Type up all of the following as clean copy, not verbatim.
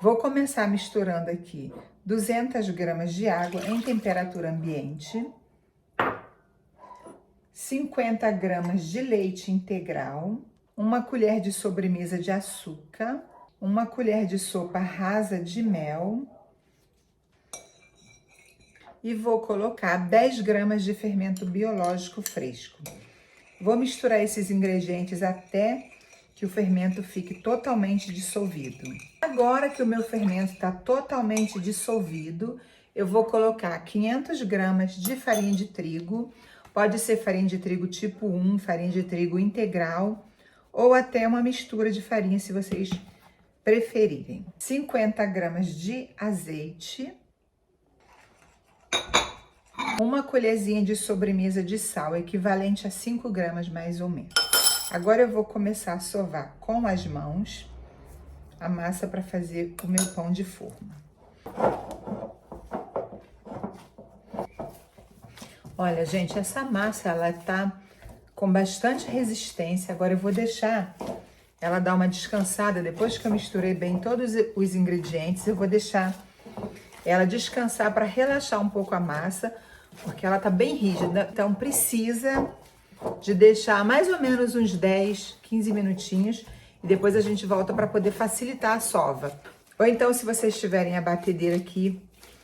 Vou começar misturando aqui 200 gramas de água em temperatura ambiente, 50 gramas de leite integral, uma colher de sobremesa de açúcar, uma colher de sopa rasa de mel e vou colocar 10 gramas de fermento biológico fresco. Vou misturar esses ingredientes até que o fermento fique totalmente dissolvido. Agora que o meu fermento está totalmente dissolvido, eu vou colocar 500 gramas de farinha de trigo. Pode ser farinha de trigo tipo 1, farinha de trigo integral, ou até uma mistura de farinha, se vocês preferirem. 50 gramas de azeite. Uma colherzinha de sobremesa de sal, equivalente a 5 gramas mais ou menos. Agora eu vou começar a sovar com as mãos a massa para fazer o meu pão de forma. Olha, gente, essa massa, ela tá com bastante resistência. Agora eu vou deixar ela dar uma descansada. Depois que eu misturei bem todos os ingredientes, eu vou deixar ela descansar para relaxar um pouco a massa, porque ela tá bem rígida. Então precisa de deixar mais ou menos uns 10, 15 minutinhos e depois a gente volta para poder facilitar a sova. Ou então, se vocês tiverem a batedeira aqui,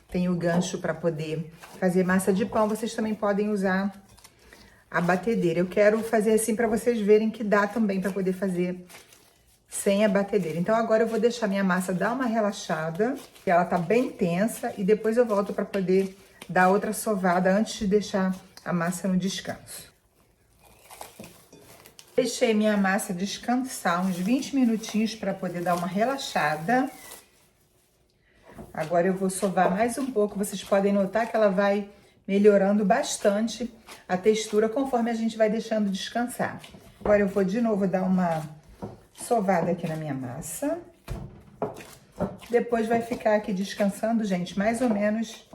tem o gancho para poder fazer massa de pão, vocês também podem usar a batedeira. Eu quero fazer assim para vocês verem que dá também para poder fazer sem a batedeira. Então agora eu vou deixar minha massa dar uma relaxada, que ela tá bem tensa, e depois eu volto para poder dar outra sovada antes de deixar a massa no descanso. Deixei minha massa descansar uns 20 minutinhos para poder dar uma relaxada. Agora eu vou sovar mais um pouco, vocês podem notar que ela vai melhorando bastante a textura conforme a gente vai deixando descansar. Agora eu vou de novo dar uma sovada aqui na minha massa. Depois vai ficar aqui descansando, gente, mais ou menos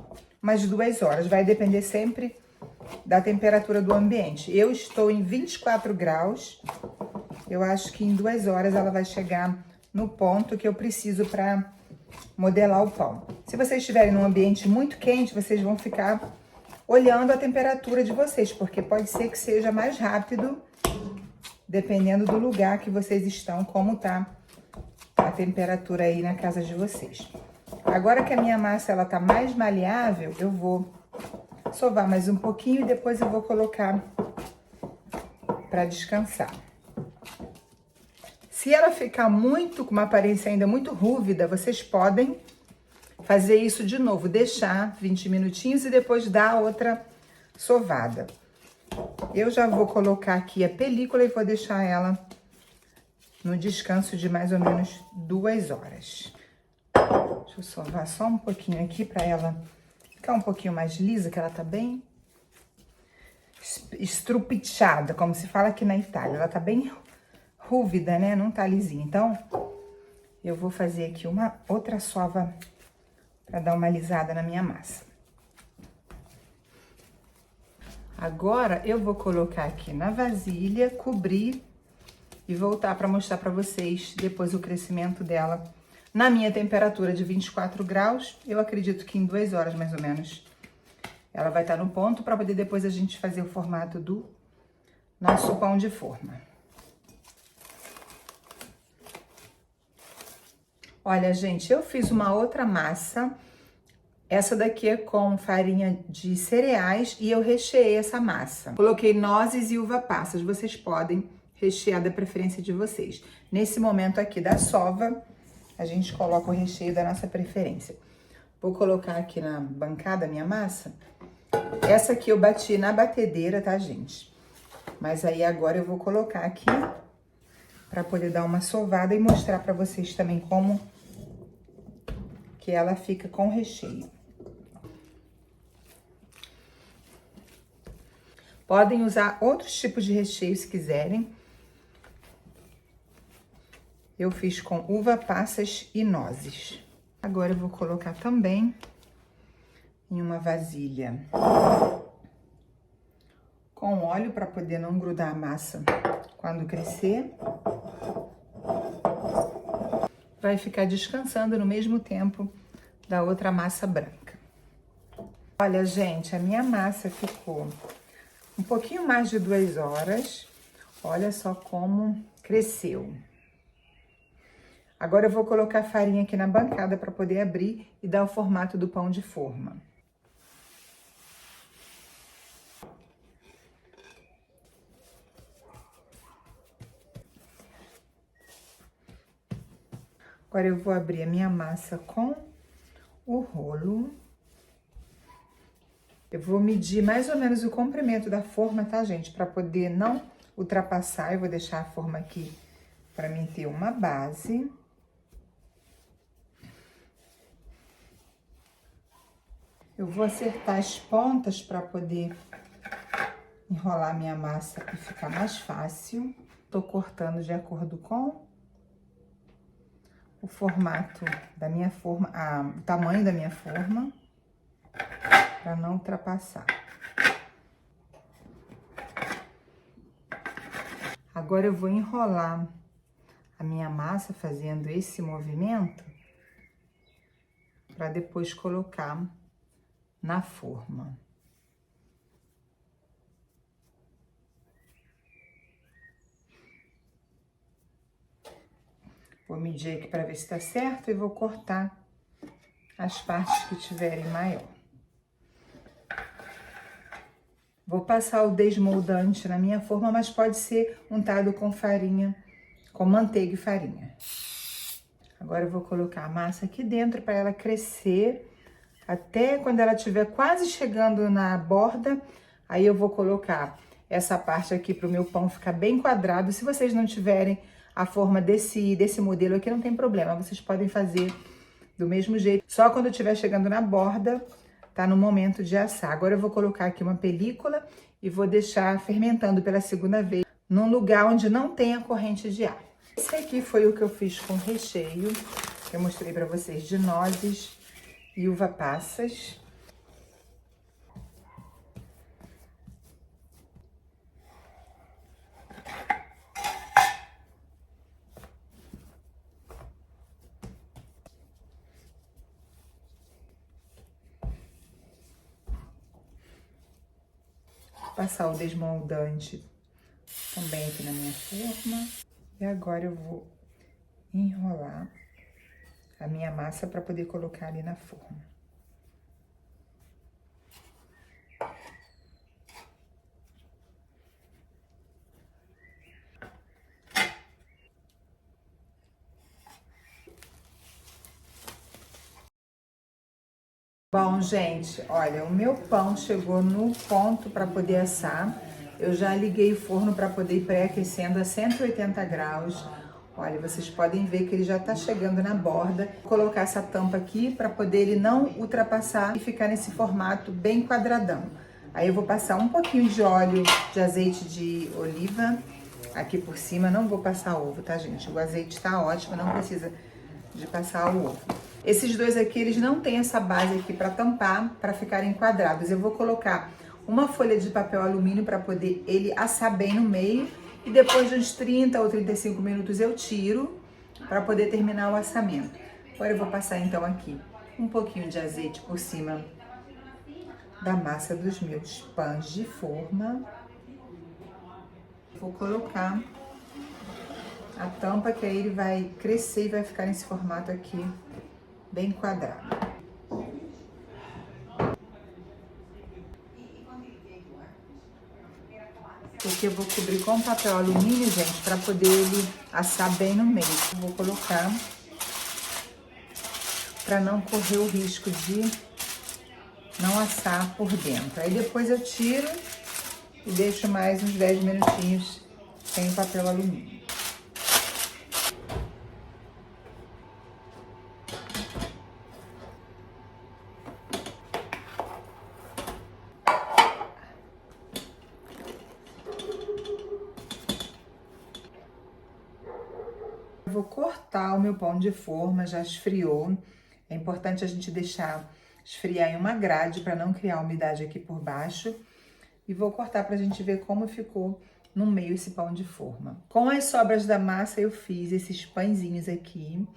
umas 2 horas. Vai depender sempre da temperatura do ambiente. Eu estou em 24 graus. Eu acho que em 2 horas ela vai chegar no ponto que eu preciso para modelar o pão. Se vocês estiverem num ambiente muito quente, vocês vão ficar olhando a temperatura de vocês, porque pode ser que seja mais rápido, dependendo do lugar que vocês estão, como tá a temperatura aí na casa de vocês. Agora que a minha massa ela tá mais maleável, eu vou sovar mais um pouquinho e depois eu vou colocar para descansar. Se ela ficar muito, com uma aparência ainda muito rúvida, vocês podem fazer isso de novo, deixar 20 minutinhos e depois dar outra sovada. Eu já vou colocar aqui a película e vou deixar ela no descanso de mais ou menos 2 horas. Deixa eu sovar só um pouquinho aqui para ela ficar um pouquinho mais lisa, que ela tá bem estrupichada, como se fala aqui na Itália. Ela tá bem rúvida, né? Não tá lisinha. Então, eu vou fazer aqui uma outra sova para dar uma alisada na minha massa. Agora, eu vou colocar aqui na vasilha, cobrir e voltar para mostrar para vocês depois o crescimento dela na minha temperatura de 24 graus. Eu acredito que em 2 horas, mais ou menos, ela vai estar no ponto para poder depois a gente fazer o formato do nosso pão de forma. Olha, gente, eu fiz uma outra massa. Essa daqui é com farinha de cereais e eu recheei essa massa. Coloquei nozes e uva passas. Vocês podem rechear da preferência de vocês. Nesse momento aqui da sova, a gente coloca o recheio da nossa preferência. Vou colocar aqui na bancada a minha massa. Essa aqui eu bati na batedeira, tá, gente? Mas aí agora eu vou colocar aqui para poder dar uma sovada e mostrar para vocês também como que ela fica com recheio. Podem usar outros tipos de recheio se quiserem. Eu fiz com uva passas e nozes. Agora eu vou colocar também em uma vasilha com óleo para poder não grudar a massa quando crescer. vai ficar descansando no mesmo tempo da outra massa branca. Olha, gente, a minha massa ficou um pouquinho mais de 2 horas. Olha só como cresceu. Agora eu vou colocar a farinha aqui na bancada para poder abrir e dar o formato do pão de forma. Agora eu vou abrir a minha massa com o rolo. Eu vou medir mais ou menos o comprimento da forma, tá, gente? Para poder não ultrapassar, eu vou deixar a forma aqui para mim ter uma base. Eu vou acertar as pontas para poder enrolar minha massa e ficar mais fácil. Tô cortando de acordo com o formato da minha forma, o tamanho da minha forma, para não ultrapassar. Agora eu vou enrolar a minha massa fazendo esse movimento para depois colocar na forma. Vou medir aqui para ver se tá certo e vou cortar as partes que tiverem maior. Vou passar o desmoldante na minha forma, mas pode ser untado com farinha, com manteiga e farinha. Agora eu vou colocar a massa aqui dentro para ela crescer até quando ela estiver quase chegando na borda. Aí eu vou colocar essa parte aqui para o meu pão ficar bem quadrado. Se vocês não tiverem a forma desse modelo aqui, não tem problema. Vocês podem fazer do mesmo jeito. Só quando estiver chegando na borda, tá no momento de assar. Agora eu vou colocar aqui uma película e vou deixar fermentando pela segunda vez num lugar onde não tenha corrente de ar. Esse aqui foi o que eu fiz com recheio. Eu mostrei para vocês de nozes e uva passas. Passar o desmoldante também aqui na minha forma. E agora eu vou enrolar a minha massa para poder colocar ali na forma. Bom, gente, olha, o meu pão chegou no ponto para poder assar. Eu já liguei o forno para poder ir pré-aquecendo a 180 graus. Olha, vocês podem ver que ele já tá chegando na borda. Vou colocar essa tampa aqui para poder ele não ultrapassar e ficar nesse formato bem quadradão. Aí eu vou passar um pouquinho de óleo de azeite de oliva aqui por cima. Não vou passar ovo, tá, gente? O azeite tá ótimo, não precisa de passar o ovo. Esses dois aqui, eles não têm essa base aqui para tampar, para ficarem quadrados. Eu vou colocar uma folha de papel alumínio para poder ele assar bem no meio. E depois de uns 30 ou 35 minutos eu tiro para poder terminar o assamento. Agora eu vou passar então aqui um pouquinho de azeite por cima da massa dos meus pães de forma. Vou colocar a tampa, que aí ele vai crescer e vai ficar nesse formato aqui, bem quadrado. Porque eu vou cobrir com papel alumínio, gente, para poder ele assar bem no meio. Vou colocar para não correr o risco de não assar por dentro. Aí depois eu tiro e deixo mais uns 10 minutinhos sem o papel alumínio. Eu vou cortar o meu pão de forma, já esfriou. É importante a gente deixar esfriar em uma grade para não criar umidade aqui por baixo. E vou cortar para a gente ver como ficou no meio esse pão de forma. Com as sobras da massa eu fiz esses pãezinhos aqui.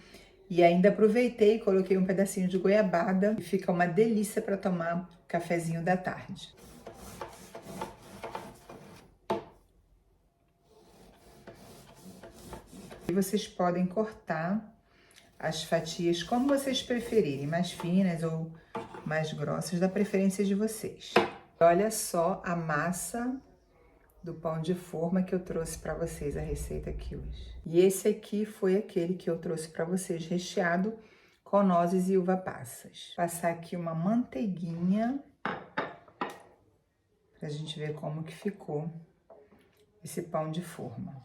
E ainda aproveitei e coloquei um pedacinho de goiabada e fica uma delícia para tomar cafezinho da tarde. E vocês podem cortar as fatias como vocês preferirem, mais finas ou mais grossas, da preferência de vocês. Olha só a massa do pão de forma que eu trouxe para vocês a receita aqui hoje. E esse aqui foi aquele que eu trouxe para vocês recheado com nozes e uva passas. Passar aqui uma manteiguinha pra gente ver como que ficou esse pão de forma.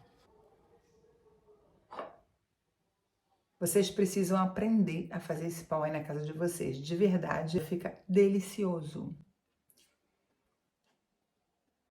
Vocês precisam aprender a fazer esse pão aí na casa de vocês. De verdade, fica delicioso.